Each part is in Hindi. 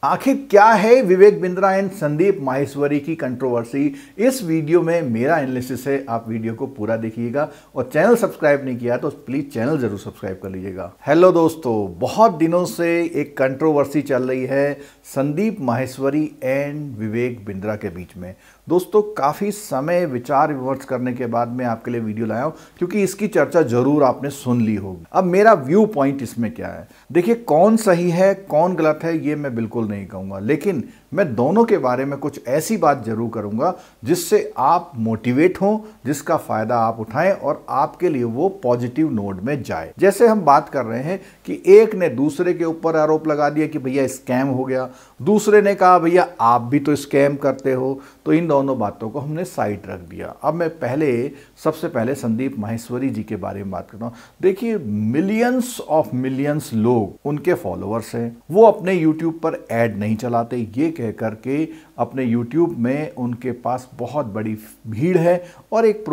आखिर क्या है विवेक बिंद्रा एंड संदीप माहेश्वरी की कंट्रोवर्सी। इस वीडियो में मेरा एनालिसिस है, आप वीडियो को पूरा देखिएगा और चैनल सब्सक्राइब नहीं किया तो प्लीज चैनल जरूर सब्सक्राइब कर लीजिएगा। हेलो दोस्तों, बहुत दिनों से एक कंट्रोवर्सी चल रही है संदीप माहेश्वरी एंड विवेक बिंद्रा के बीच में। दोस्तों, काफ़ी समय विचार विमर्श करने के बाद मैं आपके लिए वीडियो लाया हूं क्योंकि इसकी चर्चा जरूर आपने सुन ली होगी। अब मेरा व्यू पॉइंट इसमें क्या है, देखिए, कौन सही है कौन गलत है ये मैं बिल्कुल नहीं कहूँगा, लेकिन मैं दोनों के बारे में कुछ ऐसी बात जरूर करूँगा जिससे आप मोटिवेट हों, जिसका फ़ायदा आप उठाएं और आपके लिए वो पॉजिटिव नोड में जाए। जैसे हम बात कर रहे हैं कि एक ने दूसरे के ऊपर आरोप लगा दिया कि भैया स्कैम हो गया, दूसरे ने कहा भैया आप भी तो स्कैम करते हो, तो इन दोनों बातों को हमने साइड रख दिया। अब मैं सबसे पहले संदीप माहेश्वरी जी के बारे में बात करता हूँ। देखिए, मिलियंस ऑफ मिलियंस लोग उनके फॉलोअर्स हैं, वो अपने यूट्यूब पर ऐड नहीं चलाते, ये कह करके अपने यूट्यूब में उनके पास बहुत बड़ी भीड़ है और एक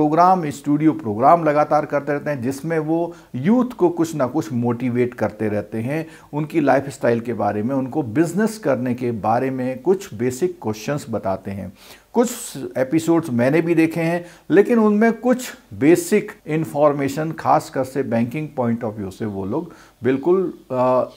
स्टूडियो प्रोग्राम लगातार करते रहते हैं जिसमें वो यूथ को कुछ ना कुछ मोटिवेट करते रहते हैं, उनकी लाइफस्टाइल के बारे में, उनको बिजनेस करने के बारे में कुछ बेसिक क्वेश्चंस बताते हैं। कुछ एपिसोड्स मैंने भी देखे हैं, लेकिन उनमें कुछ बेसिक इंफॉर्मेशन खासकर से बैंकिंग पॉइंट ऑफ व्यू से वो लोग बिल्कुल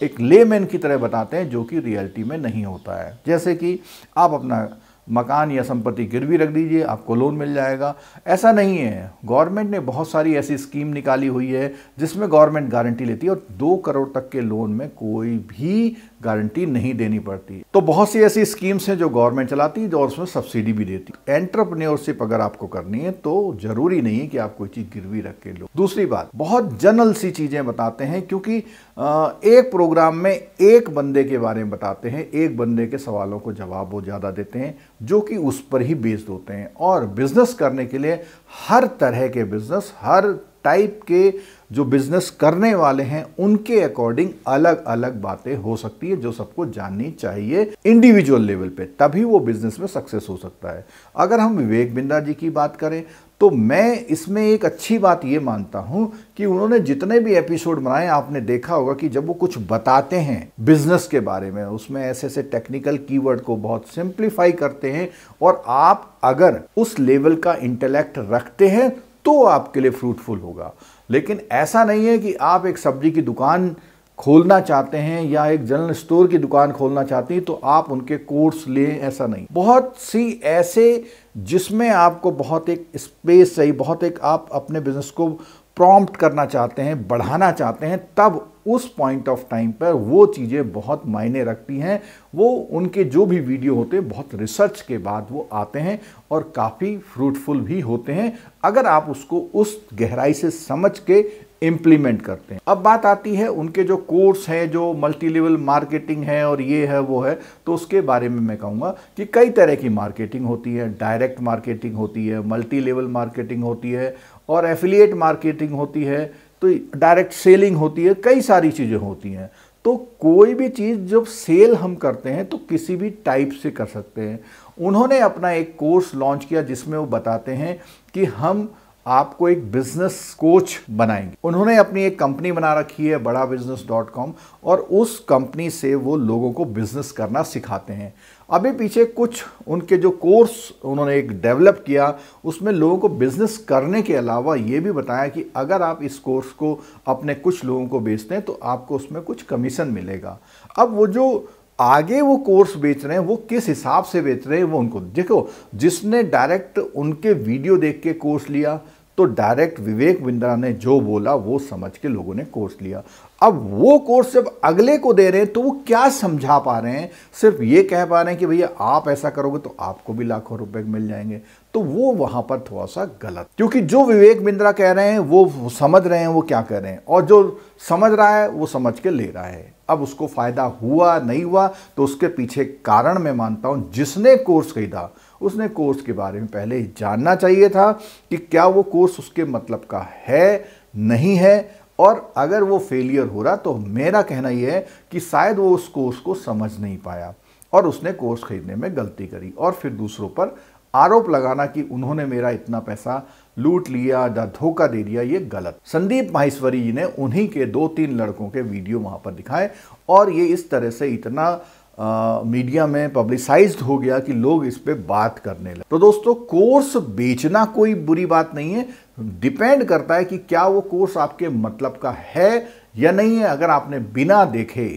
एक लेमैन की तरह बताते हैं, जो कि रियलिटी में नहीं होता है। जैसे कि आप अपना मकान या संपत्ति गिरवी रख दीजिए, आपको लोन मिल जाएगा, ऐसा नहीं है। गवर्नमेंट ने बहुत सारी ऐसी स्कीम निकाली हुई है जिसमें गवर्नमेंट गारंटी लेती है और 2 करोड़ तक के लोन में कोई भी गारंटी नहीं देनी पड़ती। तो बहुत सी ऐसी स्कीम्स हैं जो गवर्नमेंट चलाती है और उसमें सब्सिडी भी देती है। एंटरप्रेन्योरशिप अगर आपको करनी है तो जरूरी नहीं है कि आप कोई चीज गिरवी रख के लो। दूसरी बात, बहुत जनरल सी चीजें बताते हैं क्योंकि एक प्रोग्राम में एक बंदे के बारे में बताते हैं, एक बंदे के सवालों को जवाब वो ज्यादा देते हैं जो कि उस पर ही बेस्ड होते हैं। और बिजनेस करने के लिए हर तरह के बिजनेस, हर टाइप के जो बिजनेस करने वाले हैं उनके अकॉर्डिंग अलग अलग बातें हो सकती है जो सबको जाननी चाहिए इंडिविजुअल लेवल पे, तभी वो बिजनेस में सक्सेस हो सकता है। अगर हम विवेक बिंद्रा जी की बात करें तो मैं इसमें एक अच्छी बात ये मानता हूं कि उन्होंने जितने भी एपिसोड बनाए, आपने देखा होगा कि जब वो कुछ बताते हैं बिजनेस के बारे में, उसमें ऐसे ऐसे टेक्निकल कीवर्ड को बहुत सिंप्लीफाई करते हैं और आप अगर उस लेवल का इंटेलेक्ट रखते हैं तो आपके लिए फ्रूटफुल होगा। लेकिन ऐसा नहीं है कि आप एक सब्जी की दुकान खोलना चाहते हैं या एक जनरल स्टोर की दुकान खोलना चाहती हैं तो आप उनके कोर्स लें, ऐसा नहीं। बहुत सी ऐसे जिसमें आपको बहुत एक स्पेस चाहिए, बहुत एक आप अपने बिजनेस को प्रॉम्प्ट करना चाहते हैं, बढ़ाना चाहते हैं, तब उस पॉइंट ऑफ टाइम पर वो चीज़ें बहुत मायने रखती हैं। वो उनके जो भी वीडियो होते हैं बहुत रिसर्च के बाद वो आते हैं और काफ़ी फ्रूटफुल भी होते हैं अगर आप उसको उस गहराई से समझ के इम्प्लीमेंट करते हैं। अब बात आती है उनके जो कोर्स है, जो मल्टी लेवल मार्केटिंग है और ये है वो है, तो उसके बारे में मैं कहूँगा कि कई तरह की मार्केटिंग होती है। डायरेक्ट मार्केटिंग होती है, मल्टी लेवल मार्केटिंग होती है और एफिलिएट मार्केटिंग होती है, तो डायरेक्ट सेलिंग होती है, कई सारी चीज़ें होती हैं। तो कोई भी चीज़ जब सेल हम करते हैं तो किसी भी टाइप से कर सकते हैं। उन्होंने अपना एक कोर्स लॉन्च किया जिसमें वो बताते हैं कि हम आपको एक बिजनेस कोच बनाएंगे। उन्होंने अपनी एक कंपनी बना रखी है badabusiness.com और उस कंपनी से वो लोगों को बिजनेस करना सिखाते हैं। अभी पीछे कुछ उनके जो कोर्स उन्होंने एक डेवलप किया, उसमें लोगों को बिजनेस करने के अलावा ये भी बताया कि अगर आप इस कोर्स को अपने कुछ लोगों को बेचते हैं तो आपको उसमें कुछ कमीशन मिलेगा। अब वो जो आगे वो कोर्स बेच रहे हैं वो किस हिसाब से बेच रहे हैं वो उनको देखो। जिसने डायरेक्ट उनके वीडियो देख के कोर्स लिया तो डायरेक्ट विवेक बिंद्रा ने जो बोला वो समझ के लोगों ने कोर्स लिया। अब वो कोर्स जब अगले को दे रहे हैं तो वो क्या समझा पा रहे हैं, सिर्फ ये कह पा रहे हैं कि भैया आप ऐसा करोगे तो आपको भी लाखों रुपए मिल जाएंगे, तो वो वहां पर थोड़ा सा गलत। क्योंकि जो विवेक बिंद्रा कह रहे हैं वो समझ रहे हैं वो क्या कह रहे हैं, और जो समझ रहा है वो समझ के ले रहा है। अब उसको फायदा हुआ नहीं हुआ तो उसके पीछे कारण मैं मानता हूं जिसने कोर्स खरीदा उसने कोर्स के बारे में पहले ही जानना चाहिए था कि क्या वो कोर्स उसके मतलब का है, नहीं है। और अगर वो फेलियर हो रहा तो मेरा कहना यह है कि शायद वो उस कोर्स को समझ नहीं पाया और उसने कोर्स खरीदने में गलती करी और फिर दूसरों पर आरोप लगाना कि उन्होंने मेरा इतना पैसा लूट लिया या धोखा दे दिया, ये गलत। संदीप माहेश्वरी जी ने उन्हीं के 2-3 लड़कों के वीडियो वहां पर दिखाए और ये इस तरह से इतना मीडिया में पब्लिसाइज्ड हो गया कि लोग इस पे बात करने लगे। तो दोस्तों, कोर्स बेचना कोई बुरी बात नहीं है, डिपेंड करता है कि क्या वो कोर्स आपके मतलब का है या नहीं है। अगर आपने बिना देखे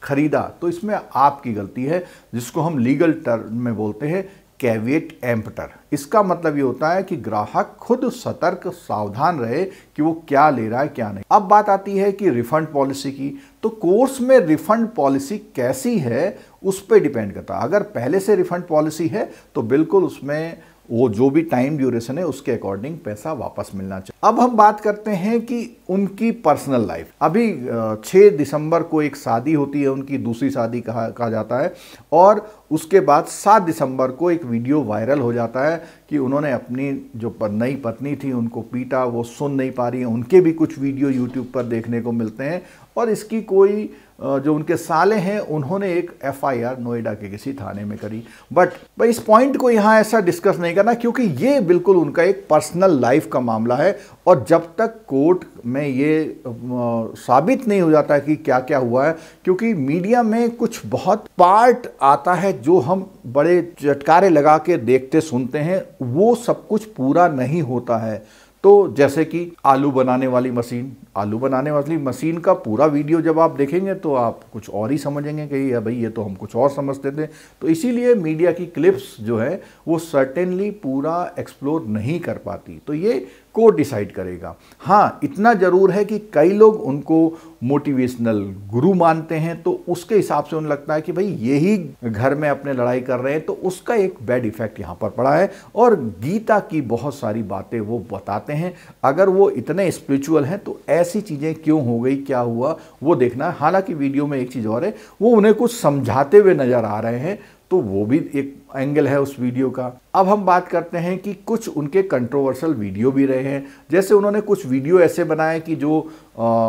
खरीदा तो इसमें आपकी गलती है, जिसको हम लीगल टर्म में बोलते हैं कैविएट एम्पटर। इसका मतलब ये होता है कि ग्राहक खुद सतर्क सावधान रहे कि वो क्या ले रहा है क्या नहीं। अब बात आती है कि रिफंड पॉलिसी की। तो कोर्स में रिफंड पॉलिसी कैसी है उस पर डिपेंड करता है। अगर पहले से रिफंड पॉलिसी है तो बिल्कुल उसमें वो जो भी टाइम ड्यूरेशन है उसके अकॉर्डिंग पैसा वापस मिलना चाहिए। अब हम बात करते हैं कि उनकी पर्सनल लाइफ। अभी 6 दिसंबर को एक शादी होती है, उनकी दूसरी शादी कहा जाता है, और उसके बाद 7 दिसंबर को एक वीडियो वायरल हो जाता है कि उन्होंने अपनी जो नई पत्नी थी उनको पीटा, वो सुन नहीं पा रही है। उनके भी कुछ वीडियो यूट्यूब पर देखने को मिलते हैं, और इसकी कोई जो उनके साले हैं उन्होंने एक FIR नोएडा के किसी थाने में करी। बट इस पॉइंट को यहाँ ऐसा डिस्कस नहीं करना, क्योंकि ये बिल्कुल उनका एक पर्सनल लाइफ का मामला है, और जब तक कोर्ट में ये साबित नहीं हो जाता कि क्या क्या हुआ है, क्योंकि मीडिया में कुछ बहुत पार्ट आता है जो हम बड़े चटकारे लगा के देखते सुनते हैं, वो सब कुछ पूरा नहीं होता है। तो जैसे कि आलू बनाने वाली मशीन का पूरा वीडियो जब आप देखेंगे तो आप कुछ और ही समझेंगे कि भाई ये तो हम कुछ और समझते थे। तो इसीलिए मीडिया की क्लिप्स जो है वो सर्टेनली पूरा एक्सप्लोर नहीं कर पाती, तो ये कोर्ट डिसाइड करेगा। हाँ, इतना जरूर है कि कई लोग उनको मोटिवेशनल गुरु मानते हैं, तो उसके हिसाब से उन्हें लगता है कि भाई यही घर में अपने लड़ाई कर रहे हैं, तो उसका एक बैड इफेक्ट यहाँ पर पड़ा है। और गीता की बहुत सारी बातें वो बताते हैं। अगर वो इतने स्पिरिचुअल हैं तो ऐसी चीज़ें क्यों हो गई, क्या हुआ, वो देखना है। हालांकि वीडियो में एक चीज़ और है, वो उन्हें कुछ समझाते हुए नजर आ रहे हैं, तो वो भी एक एंगल है उस वीडियो का। अब हम बात करते हैं कि कुछ उनके कंट्रोवर्शियल वीडियो भी रहे हैं। जैसे उन्होंने कुछ वीडियो ऐसे बनाए कि जो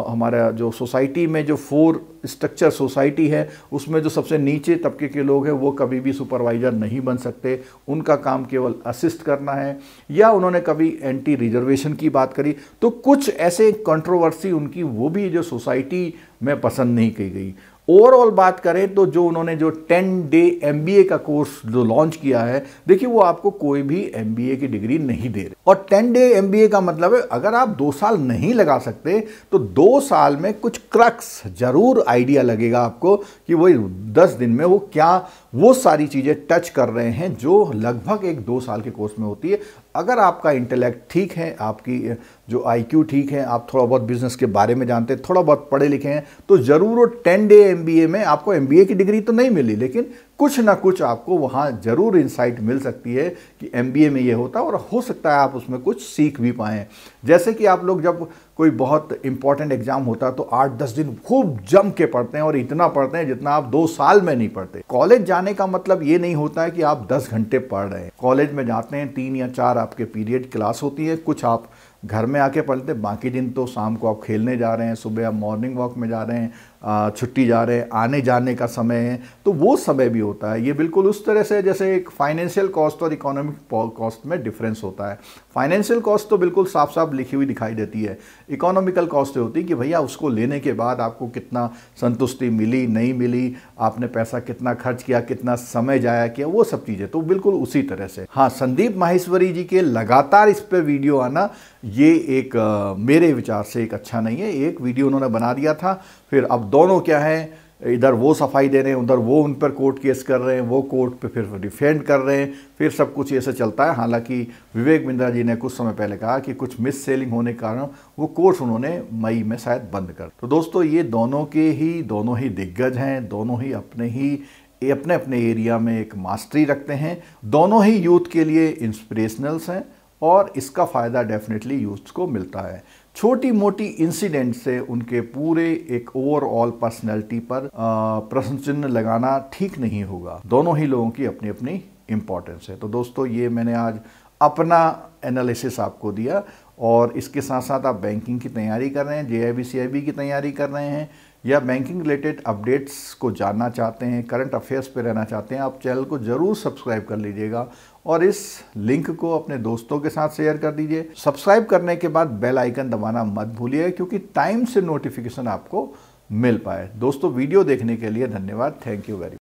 हमारा जो सोसाइटी में जो 4 स्ट्रक्चर सोसाइटी है, उसमें जो सबसे नीचे तबके के लोग हैं वो कभी भी सुपरवाइजर नहीं बन सकते, उनका काम केवल असिस्ट करना है। या उन्होंने कभी एंटी रिजर्वेशन की बात करी। तो कुछ ऐसे कंट्रोवर्सी उनकी वो भी जो सोसाइटी में पसंद नहीं की गई। ओवरऑल बात करें तो जो उन्होंने जो 10 डे MBA का कोर्स जो लॉन्च किया है, देखिए वो आपको कोई भी MBA की डिग्री नहीं दे रहे। और 10 डे MBA का मतलब है अगर आप 2 साल नहीं लगा सकते तो 2 साल में कुछ क्रक्स जरूर आइडिया लगेगा आपको कि वो 10 दिन में वो क्या वो सारी चीज़ें टच कर रहे हैं जो लगभग एक 2 साल के कोर्स में होती है। अगर आपका इंटेलेक्ट ठीक है, आपकी जो IQ ठीक है, आप थोड़ा बहुत बिजनेस के बारे में जानते हैं, थोड़ा बहुत पढ़े लिखे हैं, तो ज़रूर 10 डे MBA में आपको MBA की डिग्री तो नहीं मिली, लेकिन कुछ ना कुछ आपको वहाँ ज़रूर इंसाइट मिल सकती है कि MBA में ये होता है, और हो सकता है आप उसमें कुछ सीख भी पाएँ। जैसे कि आप लोग जब कोई बहुत इंपॉर्टेंट एग्जाम होता है तो 8-10 दिन खूब जम के पढ़ते हैं, और इतना पढ़ते हैं जितना आप 2 साल में नहीं पढ़ते। कॉलेज जाने का मतलब ये नहीं होता है कि आप 10 घंटे पढ़ रहे हैं। कॉलेज में जाते हैं 3 या 4 आपके पीरियड क्लास होती है, कुछ आप घर में आके पढ़ते हैं, बाकी दिन तो शाम को आप खेलने जा रहे हैं, सुबह आप मॉर्निंग वॉक में जा रहे हैं, छुट्टी जा रहे हैं, आने जाने का समय है, तो वो समय भी होता है। ये बिल्कुल उस तरह से जैसे एक फाइनेंशियल कॉस्ट और इकोनॉमिक कॉस्ट में डिफरेंस होता है। फाइनेंशियल कॉस्ट तो बिल्कुल साफ साफ लिखी हुई दिखाई देती है, इकोनॉमिकल कॉस्ट होती है कि भैया उसको लेने के बाद आपको कितना संतुष्टि मिली नहीं मिली, आपने पैसा कितना खर्च किया, कितना समय जाया किया, वो सब चीज़ें तो बिल्कुल उसी तरह से। हाँ, संदीप माहेश्वरी जी के लगातार इस पर वीडियो आना ये एक मेरे विचार से एक अच्छा नहीं है। एक वीडियो उन्होंने बना दिया था, फिर अब दोनों क्या है, इधर वो सफाई दे रहे हैं, उधर वो उन पर कोर्ट केस कर रहे हैं, वो कोर्ट पे फिर डिफेंड कर रहे हैं, फिर सब कुछ ऐसे चलता है। हालांकि विवेक बिंद्रा जी ने कुछ समय पहले कहा कि कुछ मिस सेलिंग होने के कारण वो कोर्स उन्होंने मई में शायद बंद कर। तो दोस्तों, ये दोनों ही दिग्गज हैं, दोनों ही अपने अपने एरिया में एक मास्टरी रखते हैं, दोनों ही यूथ के लिए इंस्पिरेशनल्स हैं, और इसका फ़ायदा डेफिनेटली यूथ को मिलता है। छोटी मोटी इंसिडेंट से उनके पूरे एक ओवरऑल पर्सनैलिटी पर प्रश्न चिन्ह लगाना ठीक नहीं होगा। दोनों ही लोगों की अपनी अपनी इम्पोर्टेंस है। तो दोस्तों, ये मैंने आज अपना एनालिसिस आपको दिया, और इसके साथ साथ आप बैंकिंग की तैयारी कर रहे हैं, JIB CIB की तैयारी कर रहे हैं, या बैंकिंग रिलेटेड अपडेट्स को जानना चाहते हैं, करंट अफेयर्स पे रहना चाहते हैं, आप चैनल को ज़रूर सब्सक्राइब कर लीजिएगा, और इस लिंक को अपने दोस्तों के साथ शेयर कर दीजिए। सब्सक्राइब करने के बाद बेल आइकन दबाना मत भूलिए, क्योंकि टाइम से नोटिफिकेशन आपको मिल पाए। दोस्तों, वीडियो देखने के लिए धन्यवाद। Thank you very much.